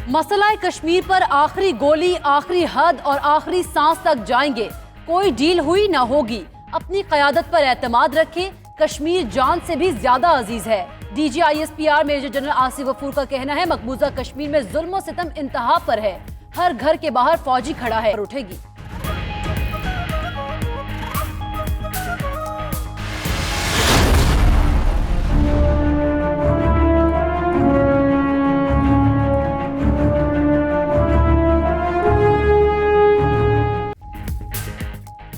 मसला कश्मीर पर आखिरी गोली, आखिरी हद और आखिरी सांस तक जाएंगे। कोई डील हुई ना होगी। अपनी क़यादत पर एतमाद रखें। कश्मीर जान से भी ज्यादा अजीज है। DGISPR major general Asif Ghafoor का कहना है, मकबूजा कश्मीर में जुल्म और सितम इंतहा पर है। हर घर के बाहर फौजी खड़ा है, उठेगी।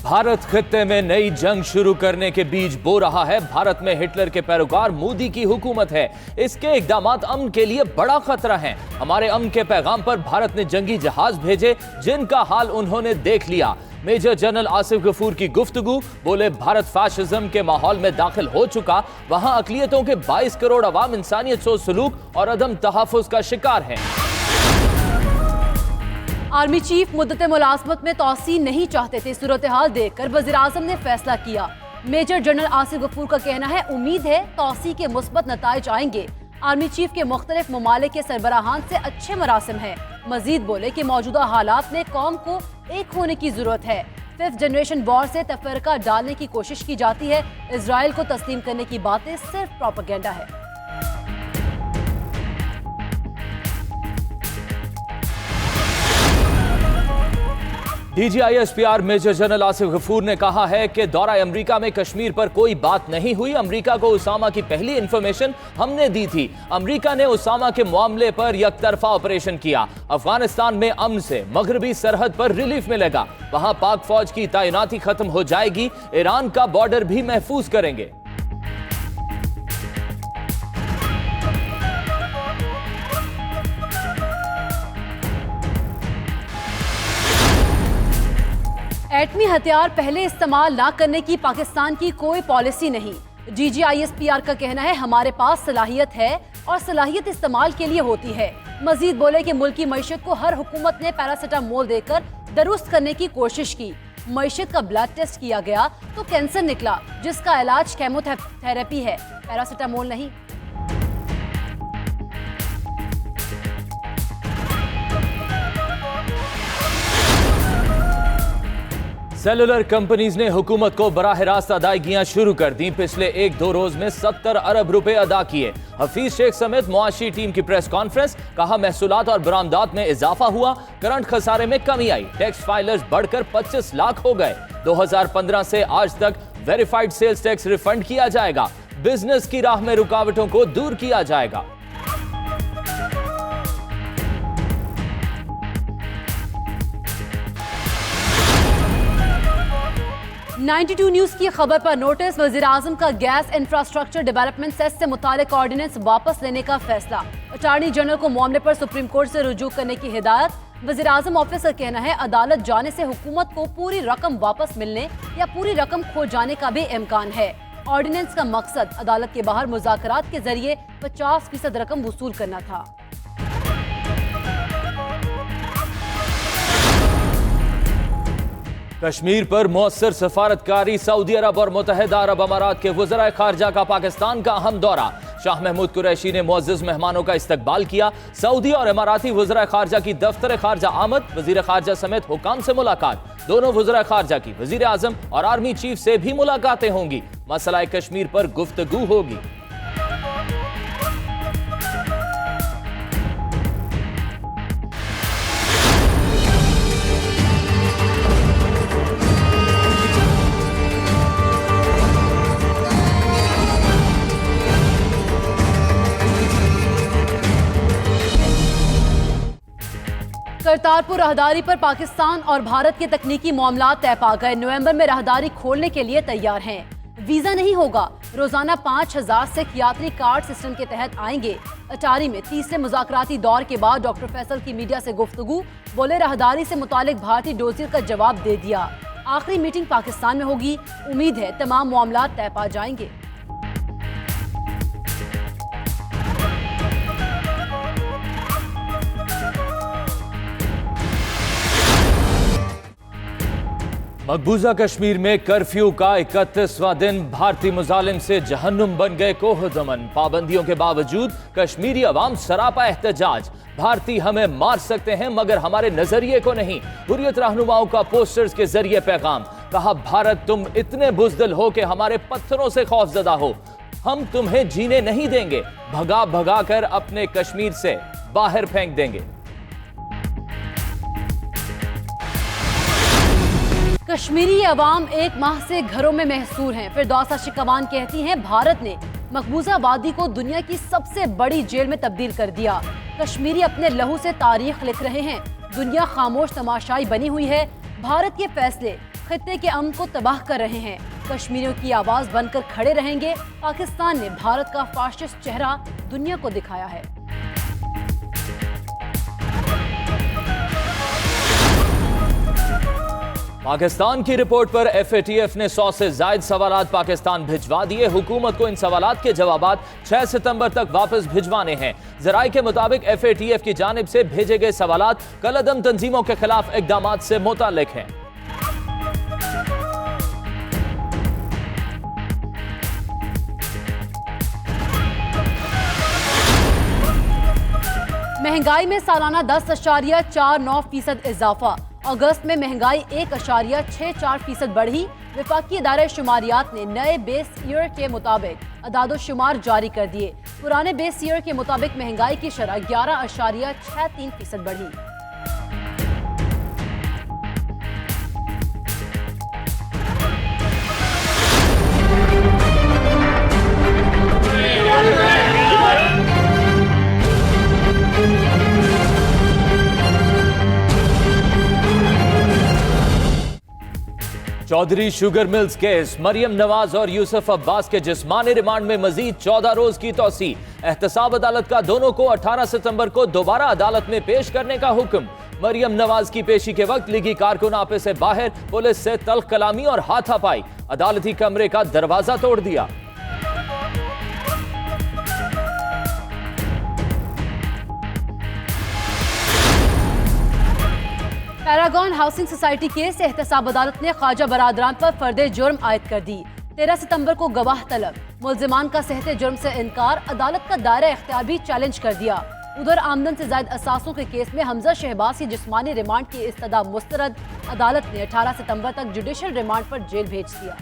भारत खित्ते में नई जंग शुरू करने के बीज बो रहा है। भारत में हिटलर के पैरोकार मोदी की हुकूमत है। इसके इकदामात अमन के लिए बड़ा खतरा हैं। हमारे अमन के पैगाम पर भारत ने जंगी जहाज भेजे, जिनका हाल उन्होंने देख लिया। मेजर जनरल आसिफ गफूर की गुफ्तगू, बोले भारत फाशिज्म के माहौल में दाखिल हो चुका। वहां अकलियतों के 22 करोड़ अवाम इंसानियत सो सलूक और अदम तहफ़्फ़ुज़ का शिकार हैं। आर्मी चीफ मुद्दत मुलाजमत में तोसी नहीं चाहते थे। सूरत हाल देखकर वज़ीर आज़म ने फैसला किया। मेजर जनरल आसिफ गफूर का कहना है, उम्मीद है तोसी के मुस्बत नताइज आएंगे। आर्मी चीफ के मुख्तलिफ ममालिक के सरबराहान से अच्छे मरासिम हैं। मजीद बोले कि मौजूदा हालात में कौम को एक होने की जरूरत है। 5th जनरेशन वॉर से तफरका डालने की कोशिश की जाती है। इजराइल को तस्लीम करने की बातें सिर्फ प्रोपेगेंडा है। DGISPR major general Asif Ghafoor ने कहा है कि दौरा अमेरिका में कश्मीर पर कोई बात नहीं हुई। अमेरिका को उसामा की पहली इंफॉर्मेशन हमने दी थी। अमेरिका ने उसामा के मामले पर यकतरफा ऑपरेशन किया। अफगानिस्तान में अमन से मगरबी सरहद पर रिलीफ मिलेगा। वहां पाक फौज की तैनाती खत्म हो जाएगी। ईरान का बॉर्डर भी महफूज करेंगे। एटमी हथियार पहले इस्तेमाल ना करने की पाकिस्तान की कोई पॉलिसी नहीं। DGISPR का कहना है, हमारे पास सलाहियत है और सलाहियत इस्तेमाल के लिए होती है। मजीद बोले कि मुल्क की मईशत को हर हुकूमत ने पैरासीटामोल देकर दुरुस्त करने की कोशिश की। मईशत का ब्लड टेस्ट किया गया तो कैंसर निकला, जिसका इलाज केमोथेरेपी है, पैरासीटामोल नहीं। सेलुलर कंपनीज ने हुकूमत को बराह रास्त अदायगियां शुरू कर दी। पिछले 1-2 रोज में 70 अरब रुपए अदा किए। हफीज शेख समेत मुआशी टीम की प्रेस कॉन्फ्रेंस, कहा महसूलात और बरामदात में इजाफा हुआ, करंट खसारे में कमी आई। टैक्स फाइलर्स बढ़कर 25 लाख हो गए। 2015 से आज तक वेरीफाइड सेल्स टैक्स रिफंड किया जाएगा। बिजनेस की राह में रुकावटों को दूर किया जाएगा। 92 न्यूज की खबर पर नोटिस। वजीर आजम का गैस इंफ्रास्ट्रक्चर डेवलपमेंट सेस से मुतालिक ऑर्डिनेंस वापस लेने का फैसला। अटॉर्नी जनरल को मामले पर सुप्रीम कोर्ट से रुजू करने की हिदायत। वजीर आजम ऑफिस का कहना है, अदालत जाने से हुकूमत को पूरी रकम वापस मिलने या पूरी रकम खो जाने का भी इम्कान है। ऑर्डिनेंस का मकसद अदालत के बाहर मुज़ाकरात के जरिए 50% रकम वसूल करना था। कश्मीर पर मौसर सफारतकारी। सऊदी अरब और मुत्तहिदा अरब अमारात के वज़राए खारजा का पाकिस्तान का अहम दौरा। शाह महमूद कुरैशी ने मुअज़्ज़ज़ मेहमानों का इस्तकबाल किया। सऊदी और इमाराती वज़राए खारजा की दफ्तर खारजा आमद। वज़ीर खारजा समेत हुकाम से मुलाकात। दोनों वज़राए खारजा की वज़ीर आज़म और आर्मी चीफ से भी मुलाकातें होंगी। मसला कश्मीर पर गुफ्तगू होगी। करतारपुर राहदारी पर पाकिस्तान और भारत के तकनीकी मामला तय पा गए। नवंबर में राहदारी खोलने के लिए तैयार हैं। वीजा नहीं होगा। रोजाना 5000 सिख यात्री कार्ड सिस्टम के तहत आएंगे। अटारी में तीसरे मुज़ाकराती दौर के बाद डॉक्टर फैसल की मीडिया से गुफ्तगू। बोले, राहदारी से मुतालिक भारतीय डोजियर का जवाब दे दिया। आखिरी मीटिंग पाकिस्तान में होगी। उम्मीद है तमाम मामला तय पा जाएंगे। मकबूजा कश्मीर में कर्फ्यू का 31वां दिन भारतीय मुजालिम से जहन्नुम बन गए कोह दमन। पाबंदियों के बावजूद कश्मीरी अवाम सरापा एहतजाज। भारतीय हमें मार सकते हैं मगर हमारे नजरिए को नहीं। हुर्रियत रहनुमाओं का पोस्टर्स के जरिए पैगाम। कहा भारत तुम इतने बुज़दिल हो कि हमारे पत्थरों से खौफजदा हो। हम तुम्हें जीने नहीं देंगे। भगा भगा कर अपने कश्मीर से बाहर फेंक देंगे। कश्मीरी अवाम एक माह से घरों में महसूर हैं। फिरदौसा शिकवान कहती हैं भारत ने मकबूजा वादी को दुनिया की सबसे बड़ी जेल में तब्दील कर दिया। कश्मीरी अपने लहू से तारीख लिख रहे हैं। दुनिया खामोश तमाशाई बनी हुई है। भारत के फैसले खित्ते के अमन को तबाह कर रहे हैं। कश्मीरियों की आवाज बनकर खड़े रहेंगे। पाकिस्तान ने भारत का फाशिस्ट चेहरा दुनिया को दिखाया है। पाकिस्तान की रिपोर्ट पर FATF ने 100 से ज्यादा सवालात पाकिस्तान भिजवा दिए। हुकूमत को इन सवालात के जवाबात 6 सितंबर तक वापस भिजवाने हैं। जराये के मुताबिक FATF की जानिब से भेजे गए सवालात कलअदम तंजीमों के खिलाफ इकदामात से मुताल्लिक हैं। महंगाई में सालाना 10.49% इजाफा। अगस्त में महंगाई 1.64% बढ़ी। विफाकी इदारे शुमारियात ने नए बेस ईयर के मुताबिक अदादोशुमार जारी कर दिए। पुराने बेस ईयर के मुताबिक महंगाई की शरह 11.63% बढ़ी। Chaudhry sugar mills case. Maryam Nawaz और यूसुफ अब्बास के जिस्मानी रिमांड में मजीद 14 रोज की तौसी। एहतसाब अदालत का दोनों को 18 सितंबर को दोबारा अदालत में पेश करने का हुक्म। मरियम नवाज की पेशी के वक्त लीगी कारकुन आपे से बाहर पुलिस से तल्ख कलामी और हाथापाई। अदालती कमरे का दरवाजा तोड़ दिया। पैरागॉन हाउसिंग सोसाइटी केस से एहतसाब अदालत ने ख्वाजा बरादरान पर फर्दे जुर्म आयद कर दी। 13 सितंबर को गवाह तलब। मुल्जिमान का सहते जुर्म से इनकार। अदालत का दायरा इख्तियार भी चैलेंज कर दिया। उधर आमदन से जायद असासों के केस में हमजा शहबाज की जिस्मानी रिमांड की इस्तदा मुस्तरद। अदालत ने 18 सितंबर तक जुडिशल रिमांड पर जेल भेज दिया।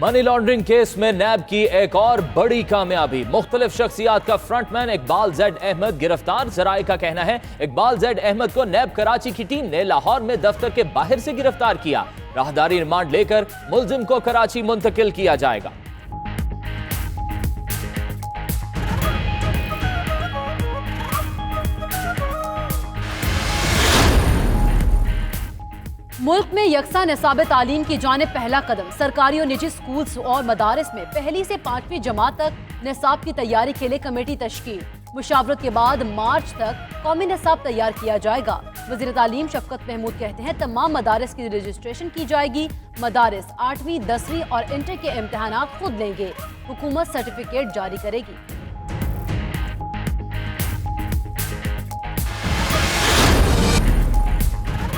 मनी लॉन्ड्रिंग केस में नैब की एक और बड़ी कामयाबी। मुख्तलिफ शख्सियात का फ्रंटमैन इकबाल ज़ैड अहमद गिरफ्तार। जराये का कहना है इकबाल ज़ैड अहमद को नैब कराची की टीम ने लाहौर में दफ्तर के बाहर से गिरफ्तार किया। राहदारी रिमांड लेकर मुल्जिम को कराची मुंतकिल किया जाएगा। मुल्क में यकसा निसाब तालीम की जानिब पहला कदम। सरकारी और निजी स्कूल्स और मदारिस में पहली से 5वीं जमात तक निसाब की तैयारी के लिए कमेटी तश्कील। मुशावरत के बाद मार्च तक कौमी निसाब तैयार किया जाएगा। वज़ीर तालीम शफकत महमूद कहते हैं तमाम मदारिस की रजिस्ट्रेशन की जाएगी। मदारिस 8वीं, 10वीं और इंटर के इम्तहान खुद लेंगे। हुकूमत सर्टिफिकेट जारी करेगी।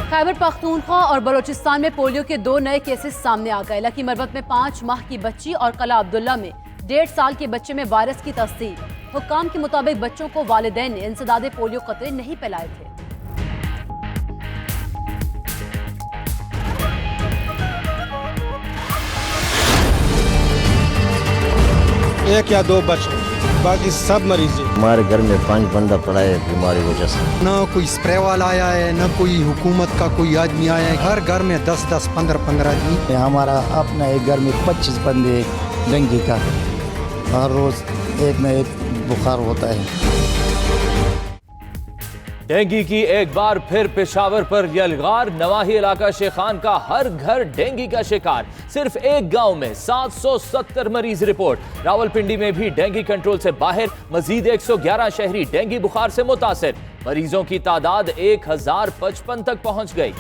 खैबर पख्तूनख्वा और बलोचिस्तान में पोलियो के 2 नए केसेस सामने आ गए। लकी मरबत में 5 माह की बच्ची और कला अब्दुल्ला में 1.5 साल के बच्चे में वायरस की तस्दीक। हुक्काम के मुताबिक बच्चों को वालिदैन ने इंसदादे पोलियो कतरे नहीं पिलाए थे। एक या 2 बच्चे, बाकी सब मरीज हैं। हमारे घर में 5 बंदा पड़ा है बीमारी वजह से। न कोई स्प्रे वाला आया है, न कोई हुकूमत का कोई आदमी आया है। हर घर में 10-10, 15-15 आदमी। हमारा अपना एक घर में 25 बंदे डेंगू का हर रोज एक न एक बुखार होता है। डेंगू की एक बार फिर पेशावर पर यलगार। नवाही इलाका शेखान का हर घर डेंगू का शिकार। सिर्फ एक गांव में 770 मरीज रिपोर्ट। रावलपिंडी में भी डेंगू कंट्रोल से बाहर। मजीद 111 शहरी डेंगू बुखार से मुतासिर। मरीजों की तादाद 1055 तक पहुंच गई।